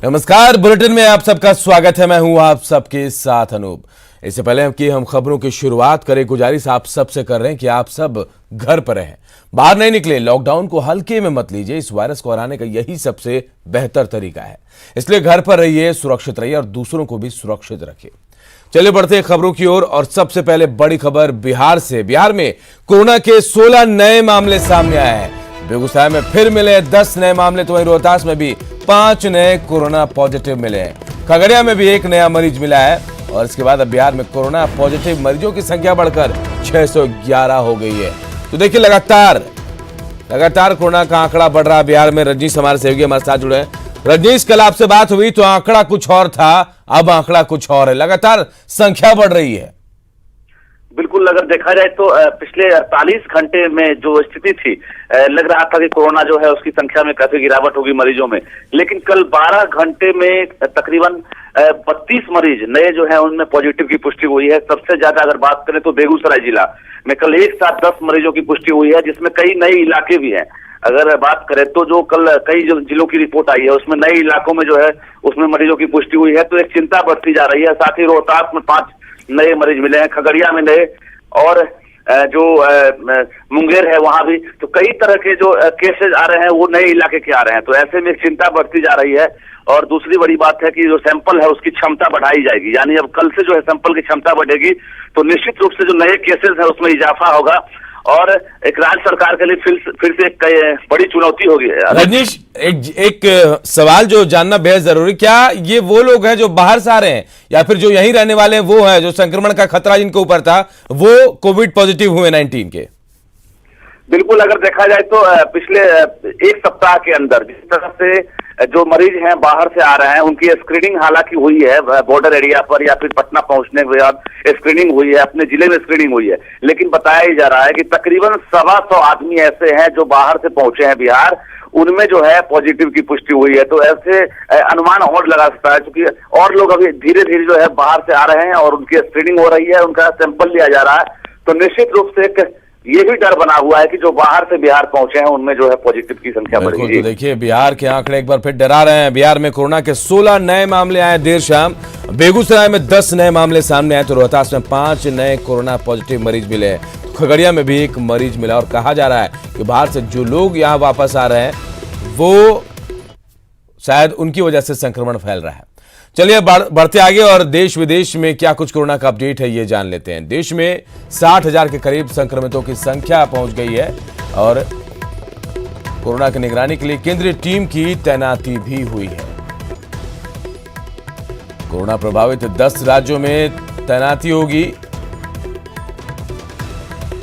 नमस्कार, बुलेटिन में आप सबका स्वागत है। मैं हूं आप सबके साथ अनूप। इससे पहले कि हम खबरों की शुरुआत करें, गुजारिश आप सबसे कर रहे हैं कि आप सब घर पर रहें, बाहर नहीं निकले, लॉकडाउन को हल्के में मत लीजिए। इस वायरस को हराने का यही सबसे बेहतर तरीका है, इसलिए घर पर रहिए, सुरक्षित रहिए और दूसरों को भी सुरक्षित रखिए। चलिए बढ़ते हैं खबरों की ओर और सबसे पहले बड़ी खबर बिहार से। बिहार में कोरोना के 16 नए मामले सामने आए हैं। बेगूसराय में फिर मिले 10 नए मामले, तो वहीं रोहतास में भी 5 नए कोरोना पॉजिटिव मिले हैं। खगड़िया में भी 1 नया मरीज मिला है और इसके बाद अब बिहार में कोरोना पॉजिटिव मरीजों की संख्या बढ़कर 611 हो गई है। तो देखिए लगातार कोरोना का आंकड़ा बढ़ रहा है बिहार में। रजनीश हमारे सहयोगी हमारे साथ जुड़े हैं। रजनीश, कल आपसे बात हुई तो आंकड़ा कुछ और था, अब आंकड़ा कुछ और है, लगातार संख्या बढ़ रही है। बिल्कुल, अगर देखा जाए तो पिछले 48 घंटे में जो स्थिति थी, लग रहा था कि कोरोना जो है उसकी संख्या में काफी गिरावट होगी मरीजों में, लेकिन कल 12 घंटे में तकरीबन 32 मरीज नए जो है उनमें पॉजिटिव की पुष्टि हुई है। सबसे ज्यादा अगर बात करें तो बेगूसराय जिला में कल एक साथ 10 मरीजों की पुष्टि हुई है, जिसमें कई नए इलाके भी हैं। अगर बात करें तो जो कल कई जो जिलों की रिपोर्ट आई है उसमें नए इलाकों में जो है उसमें मरीजों की पुष्टि हुई है, तो एक चिंता बढ़ती जा रही है। साथ ही रोहतास में 5 नए मरीज मिले हैं, खगड़िया में नए, और जो मुंगेर है वहां भी। तो कई तरह के जो केसेज आ रहे हैं वो नए इलाके के आ रहे हैं, तो ऐसे में चिंता बढ़ती जा रही है। और दूसरी बड़ी बात है कि जो सैंपल है उसकी क्षमता बढ़ाई जाएगी, यानी अब कल से जो है सैंपल की क्षमता बढ़ेगी तो निश्चित रूप से जो नए केसेज है उसमें इजाफा होगा और एक राज्य सरकार के लिए फिर से एक बड़ी चुनौती होगी। रजनीश, एक सवाल जो जानना बेहद जरूरी, क्या ये वो लोग हैं जो बाहर से आ रहे हैं या फिर जो यहीं रहने वाले हैं वो हैं जो संक्रमण का खतरा जिनके ऊपर था वो कोविड पॉजिटिव हुए 19 के? बिल्कुल, अगर देखा जाए तो पिछले एक सप्ताह के अंदर जिस तरह से जो मरीज हैं बाहर से आ रहे हैं उनकी स्क्रीनिंग हालांकि हुई है बॉर्डर एरिया पर या फिर पटना पहुंचने के बाद स्क्रीनिंग हुई है, अपने जिले में स्क्रीनिंग हुई है, लेकिन बताया ही जा रहा है कि तकरीबन 125 आदमी ऐसे हैं जो बाहर से पहुंचे हैं बिहार, उनमें जो है पॉजिटिव की पुष्टि हुई है। तो ऐसे अनुमान और लगा सकता है क्योंकि और लोग अभी धीरे धीरे जो है बाहर से आ रहे हैं और उनकी स्क्रीनिंग हो रही है, उनका सैंपल लिया जा रहा है। तो निश्चित रूप से एक ये भी डर बना हुआ है कि जो बाहर से बिहार पहुंचे हैं उनमें जो है पॉजिटिव की संख्या बढ़ेगी। तो देखिए बिहार के आंकड़े एक बार फिर डरा रहे हैं। बिहार में कोरोना के 16 नए मामले आए देर शाम। बेगूसराय में 10 नए मामले सामने आए, तो रोहतास में 5 नए कोरोना पॉजिटिव मरीज मिले हैं। खगड़िया में भी 1 मरीज मिला और कहा जा रहा है कि बाहर से जो लोग यहाँ वापस आ रहे हैं वो शायद उनकी वजह से संक्रमण फैल रहा है। चलिए बढ़ते आगे और देश विदेश में क्या कुछ कोरोना का अपडेट है ये जान लेते हैं। देश में 60,000 के करीब संक्रमितों की संख्या पहुंच गई है और कोरोना की निगरानी के लिए केंद्रीय टीम की तैनाती भी हुई है। कोरोना प्रभावित 10 राज्यों में तैनाती होगी।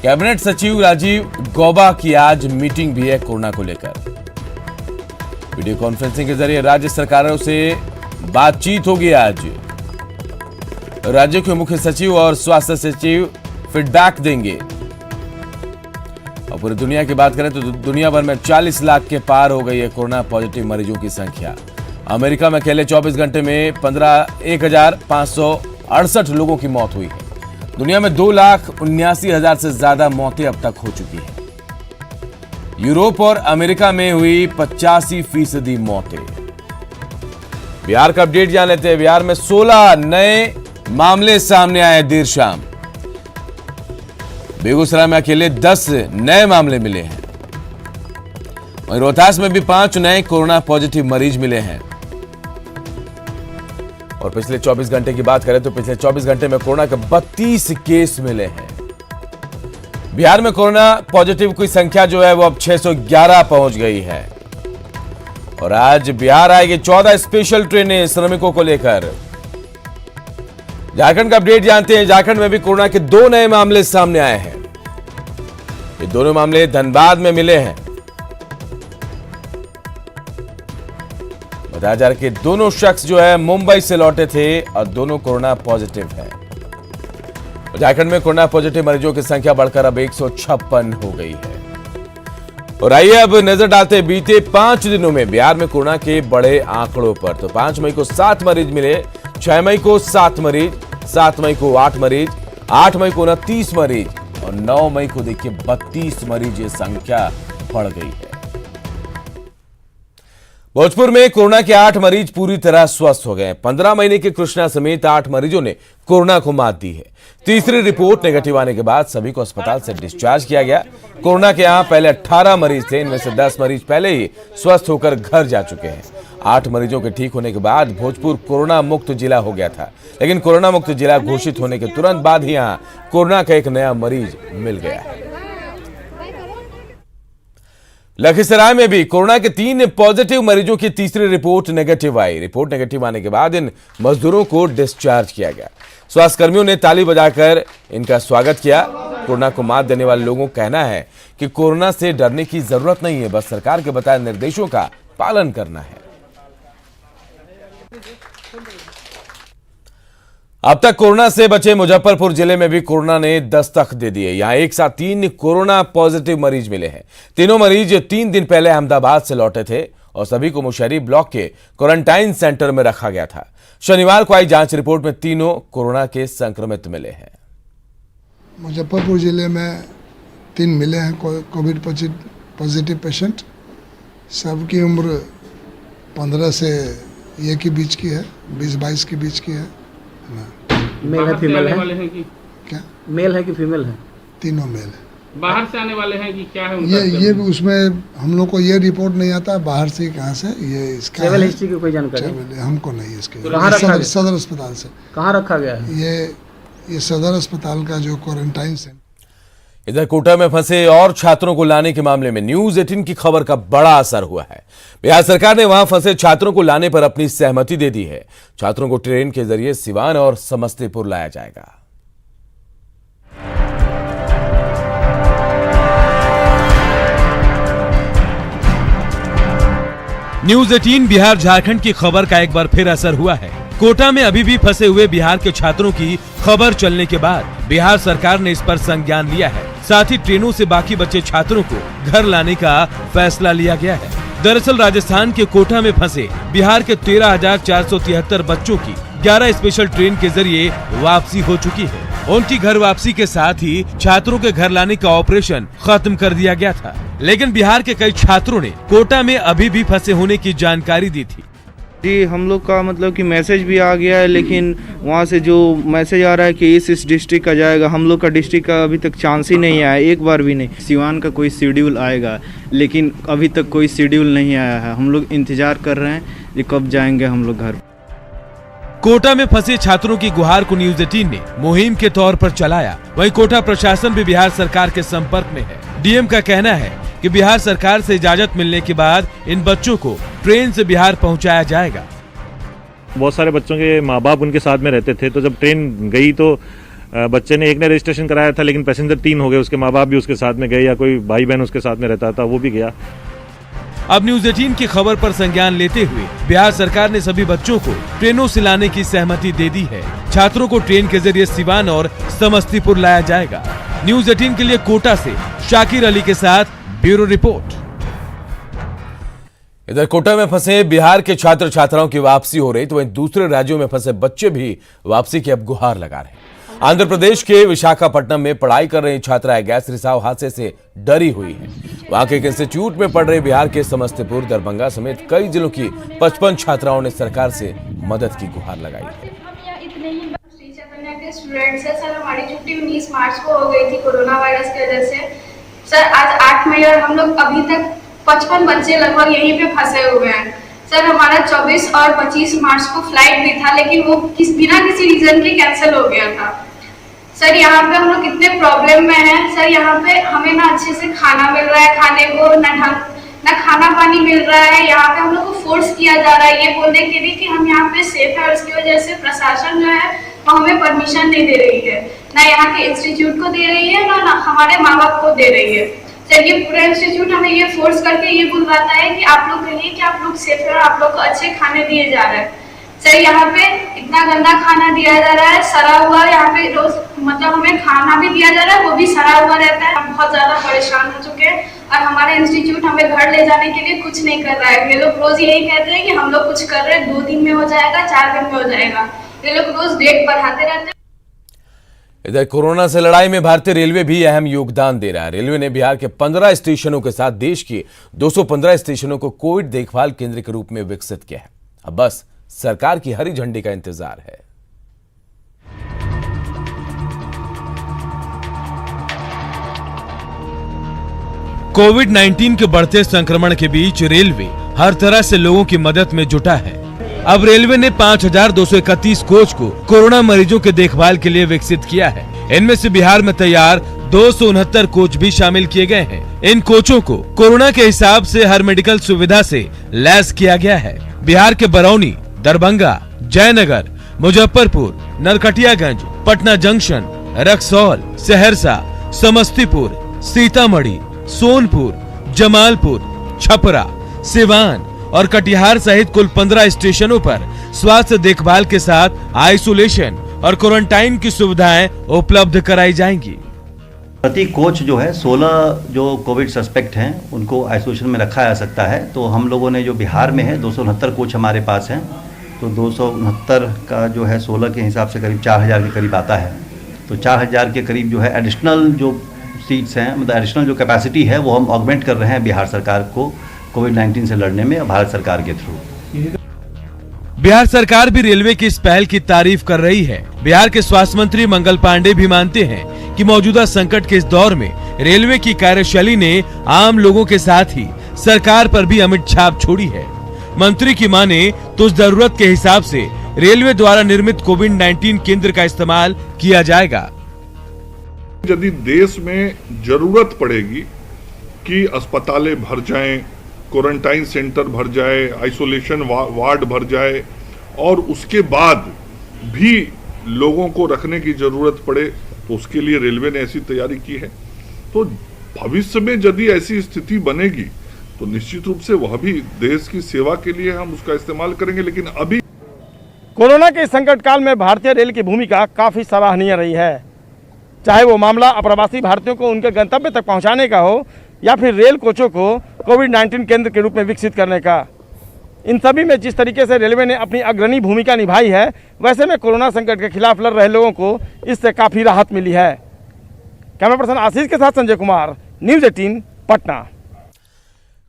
कैबिनेट सचिव राजीव गौबा की आज मीटिंग भी है कोरोना को लेकर। वीडियो कॉन्फ्रेंसिंग के जरिए राज्य सरकारों से बातचीत होगी। आज राज्यों के मुख्य सचिव और स्वास्थ्य सचिव फीडबैक देंगे। और पूरी दुनिया की बात करें तो दुनिया भर में 40 लाख के पार हो गई है कोरोना पॉजिटिव मरीजों की संख्या। अमेरिका में अकेले 24 घंटे में 1,568 लोगों की मौत हुई है। दुनिया में 2,79,000 से ज्यादा मौतें अब तक हो चुकी हैं। यूरोप और अमेरिका में हुई 85% मौतें। बिहार का अपडेट जान लेते हैं। बिहार में 16 नए मामले सामने आए देर शाम। बेगूसराय में अकेले 10 नए मामले मिले हैं। वहीं रोहतास में भी 5 नए कोरोना पॉजिटिव मरीज मिले हैं। और पिछले 24 घंटे की बात करें तो पिछले 24 घंटे में कोरोना के 32 केस मिले हैं। बिहार में कोरोना पॉजिटिव की संख्या जो है वो अब 611 पहुंच गई है। और आज बिहार आएगी 14 स्पेशल ट्रेनें श्रमिकों को लेकर। झारखंड का अपडेट जानते हैं। झारखंड में भी कोरोना के 2 नए मामले सामने आए हैं। ये दोनों मामले धनबाद में मिले हैं। बताया जा रहा है कि दोनों शख्स जो है मुंबई से लौटे थे और दोनों कोरोना पॉजिटिव हैं। झारखंड में कोरोना पॉजिटिव मरीजों की संख्या बढ़कर अब 156 हो गई है। और आइए अब नजर डालते हैं बीते 5 दिनों में बिहार में कोरोना के बड़े आंकड़ों पर। तो 5 मई को 7 मरीज मिले, 6 मई को 7 मरीज, 7 मई को 8 मरीज, 8 मई को 29 मरीज और 9 मई को देखिए 32 मरीज। ये संख्या बढ़ गई है। भोजपुर में कोरोना के 8 मरीज पूरी तरह स्वस्थ हो गए। 15 महीने के कृष्णा समेत 8 मरीजों ने कोरोना को मात दी है। तीसरी रिपोर्ट नेगेटिव आने के बाद सभी को अस्पताल से डिस्चार्ज किया गया। कोरोना के यहां पहले 18 मरीज थे, इनमें से 10 मरीज पहले ही स्वस्थ होकर घर जा चुके हैं। 8 मरीजों के ठीक होने के बाद भोजपुर कोरोना मुक्त जिला हो गया था, लेकिन कोरोना मुक्त जिला घोषित होने के तुरंत बाद ही यहां कोरोना का एक नया मरीज मिल गया है। लखीसराय में भी कोरोना के 3 पॉजिटिव मरीजों की तीसरी रिपोर्ट नेगेटिव आई। रिपोर्ट नेगेटिव आने के बाद इन मजदूरों को डिस्चार्ज किया गया। स्वास्थ्य कर्मियों ने ताली बजाकर इनका स्वागत किया। कोरोना को मात देने वाले लोगों का कहना है कि कोरोना से डरने की जरूरत नहीं है, बस सरकार के बताए निर्देशों का पालन करना है। अब तक कोरोना से बचे मुजफ्फरपुर जिले में भी कोरोना ने दस्तक दे दी है। यहां एक साथ 3 कोरोना पॉजिटिव मरीज मिले हैं। तीनों मरीज 3 दिन पहले अहमदाबाद से लौटे थे और सभी को मुशहरी ब्लॉक के क्वारंटाइन सेंटर में रखा गया था। शनिवार को आई जांच रिपोर्ट में तीनों कोरोना के संक्रमित मिले हैं। मुजफ्फरपुर जिले में 3 मिले हैं कोविड पॉजिटिव पेशेंट। सबकी उम्र 15 से 1 के बीच की है, 20-22 के बीच की है। मेल है फीमेल है? क्या मेल है कि फीमेल है? तीनों मेल है। बाहर से आने वाले हैं कि क्या है उनका? ये भी उसमें हम लोग को ये रिपोर्ट नहीं आता बाहर से कहाँ से ये इसका ट्रैवल हिस्ट्री की कोई जानकारी? हमको नहीं इसके। सदर अस्पताल से। कहाँ रखा गया है? ये सदर अस्पताल का जो क्वारंटाइन सेंटर। इधर कोटा में फंसे और छात्रों को लाने के मामले में न्यूज 18 की खबर का बड़ा असर हुआ है। बिहार सरकार ने वहां फंसे छात्रों को लाने पर अपनी सहमति दे दी है। छात्रों को ट्रेन के जरिए सिवान और समस्तीपुर लाया जाएगा। न्यूज 18 बिहार झारखंड की खबर का एक बार फिर असर हुआ है। कोटा में अभी भी फंसे हुए बिहार के छात्रों की खबर चलने के बाद बिहार सरकार ने इस पर संज्ञान लिया है। साथ ही ट्रेनों से बाकी बचे छात्रों को घर लाने का फैसला लिया गया है। दरअसल राजस्थान के कोटा में फंसे बिहार के 13,473 बच्चों की 11 स्पेशल ट्रेन के जरिए वापसी हो चुकी है। उनकी घर वापसी के साथ ही छात्रों के घर लाने का ऑपरेशन खत्म कर दिया गया था, लेकिन बिहार के कई छात्रों ने कोटा में अभी भी फंसे होने की जानकारी दी थी। जी, हम लोग का मतलब कि मैसेज भी आ गया है, लेकिन वहाँ से जो मैसेज आ रहा है कि इस डिस्ट्रिक्ट का जाएगा, हम लोग का डिस्ट्रिक्ट का अभी तक चांस ही नहीं आया, एक बार भी नहीं। सिवान का कोई शेड्यूल आएगा, लेकिन अभी तक कोई शेड्यूल नहीं आया है। हम लोग इंतजार कर रहे हैं कि कब जाएंगे हम लोग घर। कोटा में फंसे छात्रों की गुहार को न्यूज 18 ने मुहिम के तौर पर चलाया। वहीं कोटा प्रशासन भी बिहार सरकार के संपर्क में है। डीएम का कहना है कि बिहार सरकार से इजाजत मिलने के बाद इन बच्चों को ट्रेन से बिहार पहुंचाया जाएगा। बहुत सारे बच्चों के माँ बाप उनके साथ में रहते थे, तो जब ट्रेन गई तो बच्चे ने एक ने रजिस्ट्रेशन कराया था, लेकिन पैसेंजर 3 हो गए, उसके माँ बाप भी उसके साथ में गए, या कोई भाई बहन उसके साथ में रहता था वो भी गया। अब न्यूज 18 की खबर पर संज्ञान लेते हुए बिहार सरकार ने सभी बच्चों को ट्रेनों से लाने की सहमति दे दी है। छात्रों को ट्रेन के जरिए सिवान और समस्तीपुर लाया जाएगा। न्यूज 18 के लिए कोटा से शाकिर अली के साथ ब्यूरो रिपोर्ट। इधर कोटा में फंसे बिहार के छात्र छात्राओं की वापसी हो रही, तो वहीं दूसरे राज्यों में फंसे बच्चे भी वापसी की अब गुहार लगा रहे हैं। आंध्र प्रदेश के विशाखापट्टनम में पढ़ाई कर रही छात्रा गैस रिसाव हादसे से डरी हुई है। वहां के एक इंस्टीट्यूट में पढ़ रहे बिहार के समस्तीपुर, दरभंगा समेत कई जिलों की 55 छात्राओं ने सरकार से मदद की गुहार लगाई है। स्टूडेंट्स है सर, हमारी छुट्टी 19 मार्च को हो गई थी कोरोना वायरस की वजह से। सर आज 8 मई और हम लोग अभी तक 55 बच्चे लगभग यहीं पे फंसे हुए हैं। सर हमारा 24 और 25 मार्च को फ्लाइट भी था, लेकिन वो बिना किसी रीजन के कैंसिल हो गया था। सर यहाँ पे हम लोग कितने प्रॉब्लम में हैं। सर यहाँ पे हमें ना अच्छे से खाना मिल रहा है, खाने को ना खाना पानी मिल रहा है। यहाँ पे हम लोग को फोर्स किया जा रहा है ये बोलने के लिए कि हम यहाँ पे सेफ है, और इसकी वजह से प्रशासन जो है वो हमें परमिशन नहीं दे रही है, ना यहाँ के इंस्टीट्यूट को दे रही है, ना हमारे माँ बाप को दे रही है। सर ये पूरा इंस्टीट्यूट हमें ये फोर्स करके ये बुलवाता है कि आप लोग कहिए कि आप लोग सेफ है और आप लोग को अच्छे खाने दिए जा रहे हैं। सर यहाँ पे इतना गंदा खाना दिया जा रहा है, सड़ा हुआ। यहाँ पे रोज मतलब हमें खाना भी दिया जा रहा है, वो भी सड़ा हुआ रहता है। हम बहुत ज्यादा परेशान हो चुके हैं, और हमारे इंस्टीट्यूट हमें घर ले जाने के लिए कुछ नहीं कर रहा है। ये लोग रोज यही कहते हैं कि हम लोग कुछ कर रहे हैं, 2 दिन में हो जाएगा, 4 दिन में हो जाएगा। ये लोग रोज डेट बढ़ाते रहते हैं। इधर कोरोना से लड़ाई में भारतीय रेलवे भी अहम योगदान दे रहा है। रेलवे ने बिहार के 15 स्टेशनों के साथ देश के 215 स्टेशनों को कोविड देखभाल केंद्र के रूप में विकसित किया है। अब बस सरकार की हरी झंडी का इंतजार है। कोविड-19 के बढ़ते संक्रमण के बीच रेलवे हर तरह से लोगों की मदद में जुटा है। अब रेलवे ने 5,231 कोच को कोरोना मरीजों के देखभाल के लिए विकसित किया है। इनमें से बिहार में तैयार 269 कोच भी शामिल किए गए हैं। इन कोचों को कोरोना के हिसाब से हर मेडिकल सुविधा से लैस किया गया है। बिहार के बरौनी, दरभंगा, जयनगर, मुजफ्फरपुर, नरकटियागंज, पटना जंक्शन, रक्सौल, सहरसा, समस्तीपुर, सीतामढ़ी, सोनपुर, जमालपुर, छपरा, सिवान और कटिहार सहित कुल 15 स्टेशनों पर स्वास्थ्य देखभाल के साथ आइसोलेशन और क्वारंटाइन की सुविधाएं उपलब्ध कराई जाएंगी। प्रति कोच जो है 16 जो कोविड सस्पेक्ट हैं उनको आइसोलेशन में रखा जा सकता है। तो हम लोगों ने जो बिहार में है 269 कोच हमारे पास हैं, तो 269 का जो है 16 के हिसाब से करीब 4,000 के करीब आता है। तो 4,000 के करीब जो है एडिशनल जो सीट्स हैं, मतलब एडिशनल जो कैपेसिटी है वो हम ऑगमेंट कर रहे हैं बिहार सरकार को कोविड-19 से लड़ने में भारत सरकार के थ्रू। बिहार सरकार भी रेलवे की इस पहल की तारीफ कर रही है। बिहार के स्वास्थ्य मंत्री मंगल पांडे भी मानते हैं कि मौजूदा संकट के इस दौर में रेलवे की कार्यशैली ने आम लोगों के साथ ही सरकार पर भी अमिट छाप छोड़ी है। मंत्री की माने तो जरूरत के हिसाब से रेलवे द्वारा निर्मित कोविड-19 केंद्र का इस्तेमाल किया जाएगा। यदि देश में जरूरत पड़ेगी कि अस्पतालें भर जाएं, क्वारंटाइन सेंटर भर जाए, आइसोलेशन वार्ड भर जाए और उसके बाद भी लोगों को रखने की जरूरत पड़े, तो उसके लिए रेलवे ने ऐसी तैयारी की है। तो भविष्य में यदि ऐसी स्थिति बनेगी तो निश्चित रूप से वह भी देश की सेवा के लिए हम उसका इस्तेमाल करेंगे। लेकिन अभी कोरोना के संकट काल में भारतीय रेल की भूमिका काफ़ी सराहनीय रही है। चाहे वो मामला अप्रवासी भारतीयों को उनके गंतव्य तक पहुंचाने का हो या फिर रेल कोचों को कोविड-19 केंद्र के रूप में विकसित करने का। इन सभी में जिस तरीके से रेलवे ने अपनी अग्रणी भूमिका निभाई है, वैसे में कोरोना संकट के खिलाफ लड़ रहे लोगों को इससे काफ़ी राहत मिली है। कैमरा पर्सन आशीष के साथ संजय कुमार, न्यूज़ 18 पटना।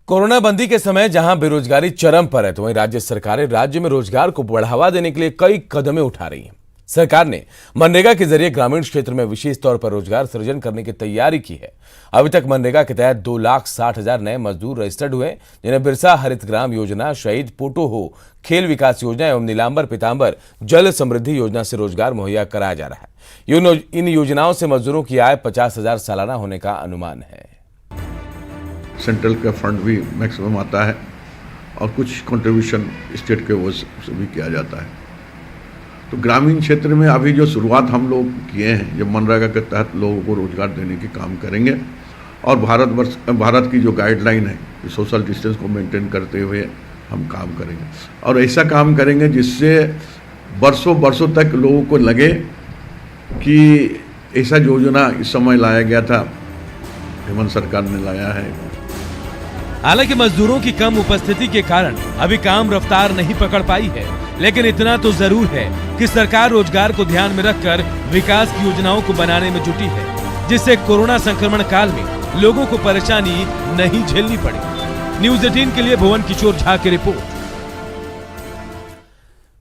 कोरोना बंदी के समय जहां बेरोजगारी चरम पर है, तो वहीं राज्य सरकारें राज्य में रोजगार को बढ़ावा देने के लिए कई कदमें उठा रही हैं। सरकार ने मनरेगा के जरिए ग्रामीण क्षेत्र में विशेष तौर पर रोजगार सृजन करने की तैयारी की है। अभी तक मनरेगा के तहत 2,60,000 नए मजदूर रजिस्टर्ड हुए, जिन्हें बिरसा हरित ग्राम योजना, शहीद पोटो हो खेल विकास योजना एवं नीलांबर पीतांबर जल समृद्धि योजना से रोजगार मुहैया कराया जा रहा है। इन योजनाओं से मजदूरों की आय 50,000 सालाना होने का अनुमान है। सेंट्रल का फंड भी मैक्सिमम आता है और कुछ कंट्रीब्यूशन स्टेट के वो से भी किया जाता है। तो ग्रामीण क्षेत्र में अभी जो शुरुआत हम लोग किए हैं, जब मनरेगा के तहत लोगों को रोजगार देने की काम करेंगे और भारत की जो गाइडलाइन है सोशल डिस्टेंस को मेंटेन करते हुए हम काम करेंगे और ऐसा काम करेंगे जिससे वर्षों तक लोगों को लगे कि ऐसा योजना इस समय लाया गया था, हेमंत सरकार ने लाया है। हालांकि मजदूरों की कम उपस्थिति के कारण अभी काम रफ्तार नहीं पकड़ पाई है, लेकिन इतना तो जरूर है कि सरकार रोजगार को ध्यान में रखकर विकास की योजनाओं को बनाने में जुटी है, जिससे कोरोना संक्रमण काल में लोगों को परेशानी नहीं झेलनी पड़े। न्यूज़ 18 के लिए भुवन किशोर झा की रिपोर्ट।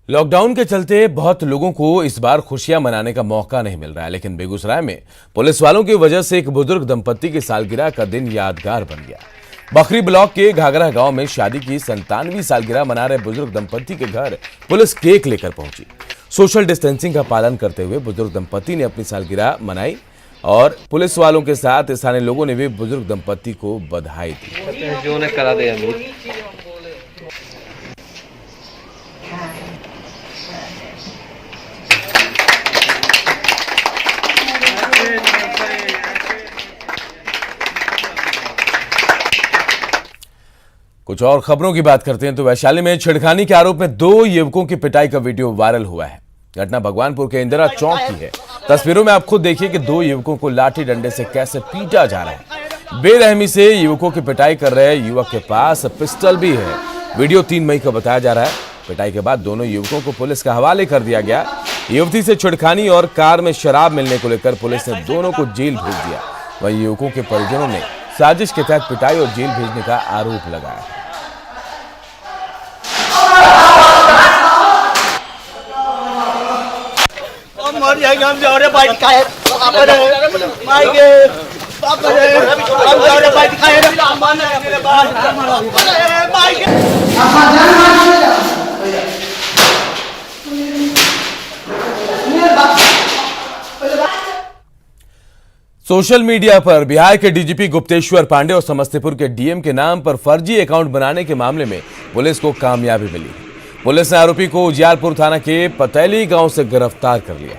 लॉकडाउन के चलते बहुत लोगों को इस बार खुशियां मनाने का मौका नहीं मिल रहा है, लेकिन बेगूसराय में पुलिस वालों की वजह से एक बुजुर्ग दंपत्ति की सालगिरह का दिन यादगार बन गया। बखरी ब्लॉक के घाघरा गांव में शादी की 97वीं सालगिरह मना रहे बुजुर्ग दंपत्ति के घर पुलिस केक लेकर पहुंची। सोशल डिस्टेंसिंग का पालन करते हुए बुजुर्ग दंपत्ति ने अपनी सालगिरह मनाई और पुलिस वालों के साथ स्थानीय लोगों ने भी बुजुर्ग दंपत्ति को बधाई दी। जो ने करा दिया कुछ और खबरों की बात करते हैं तो वैशाली में छेड़खानी के आरोप में 2 युवकों की पिटाई का वीडियो वायरल हुआ है। घटना भगवानपुर के इंदिरा चौक की है। तस्वीरों में आप खुद देखिए कि 2 युवकों को लाठी डंडे से कैसे पीटा जा रहा है। बेरहमी से युवकों की पिटाई कर रहे युवक के पास पिस्टल भी है। वीडियो 3 मई को बताया जा रहा है। पिटाई के बाद दोनों युवकों को पुलिस के हवाले कर दिया गया। युवती से छिड़खानी और कार में शराब मिलने को लेकर पुलिस ने दोनों को जेल भेज दिया। वहीं युवकों के परिजनों ने साजिश के तहत पिटाई और जेल भेजने का आरोप लगाया है। सोशल मीडिया पर बिहार के डीजीपी गुप्तेश्वर पांडे और समस्तीपुर के डीएम के नाम पर फर्जी अकाउंट बनाने के मामले में पुलिस को कामयाबी मिली। पुलिस ने आरोपी को उजियारपुर थाना के पतैली गांव से गिरफ्तार कर लिया।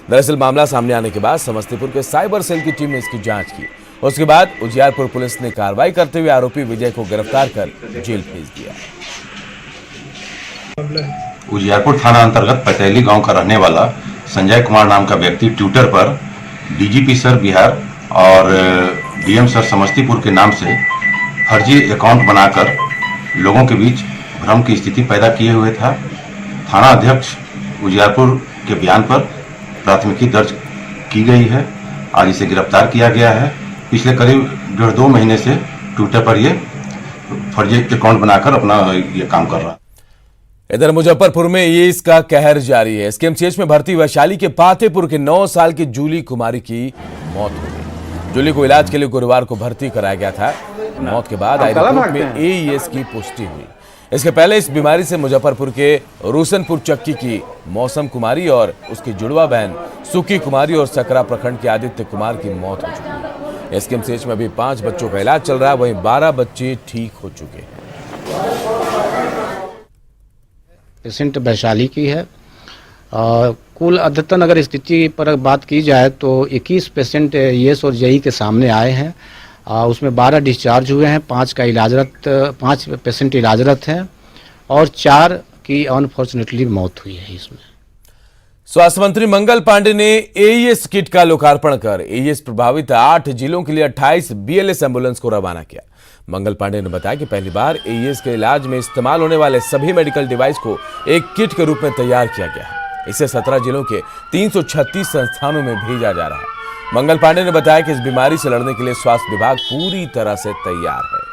दरअसल मामला सामने आने के बाद समस्तीपुर के साइबर सेल की टीम ने इसकी जांच की। उसके बाद उजियारपुर पुलिस ने कार्रवाई करते हुए आरोपी विजय को गिरफ्तार कर जेल भेज दिया। उजियारपुर थाना अंतर्गत पतैली गांव का रहने वाला संजय कुमार नाम का व्यक्ति ट्विटर पर डीजीपी सर बिहार और डीएम सर समस्तीपुर के नाम से फर्जी अकाउंट बनाकर लोगों के बीच भ्रम की स्थिति पैदा किए हुए था। थाना अध्यक्ष उजियारपुर के बयान पर प्राथमिकी दर्ज की गई है। आज इसे गिरफ्तार किया गया है। पिछले करीब 1.5-2 महीने से ट्विटर पर ये फर्जी अकाउंट बनाकर अपना ये काम कर रहा है। इधर मुजफ्फरपुर में ये इसका कहर जारी है। एसकेएमसीएच में भर्ती वैशाली के पातेपुर के 9 साल की जूली कुमारी की मौत हो गई। जूली को इलाज के लिए गुरुवार को भर्ती कराया गया था। मौत के बाद आई रिपोर्ट में एईएस की पुष्टि हुई। इसके पहले इस बीमारी से मुजफ्फरपुर के रोशनपुर चक्की की मौसम कुमारी और उसकी जुड़वा बहन सुकी कुमारी और सकरा प्रखंड के आदित्य कुमार की मौत हो चुकी है। एसकेएमसीएच में अभी 5 बच्चों का इलाज चल रहा है, वहीं 12 बच्चे ठीक हो चुके हैं। पेशेंट वैशाली की है। कुल अद्यतन अगर स्थिति पर बात की जाए तो 21 पेशेंट एईएस और जेई के सामने आए हैं। उसमें 12 डिस्चार्ज हुए हैं, 5 पेशेंट इलाजरत हैं और 4 की अनफॉर्चुनेटली मौत हुई है। इसमें स्वास्थ्य मंत्री मंगल पांडे ने एईएस किट का लोकार्पण कर एईएस प्रभावित 8 जिलों के लिए 28 बीएलएस एम्बुलेंस को रवाना किया। मंगल पांडे ने बताया कि पहली बार एईएस के इलाज में इस्तेमाल होने वाले सभी मेडिकल डिवाइस को एक किट के रूप में तैयार किया गया है। इसे 17 जिलों के 336 संस्थानों में भेजा जा रहा है। मंगल पांडे ने बताया कि इस बीमारी से लड़ने के लिए स्वास्थ्य विभाग पूरी तरह से तैयार है।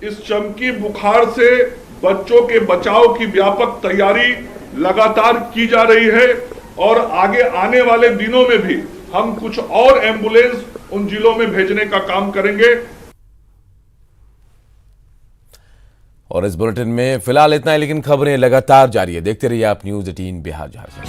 इस चमकी बुखार से बच्चों के बचाव की व्यापक तैयारी लगातार की जा रही है और आगे आने वाले दिनों में भी हम कुछ और एम्बुलेंस उन जिलों में भेजने का काम करेंगे। और इस बुलेटिन में फिलहाल इतना है, लेकिन खबरें लगातार जारी है। देखते रहिए आप न्यूज़ 18 बिहार झारखंड।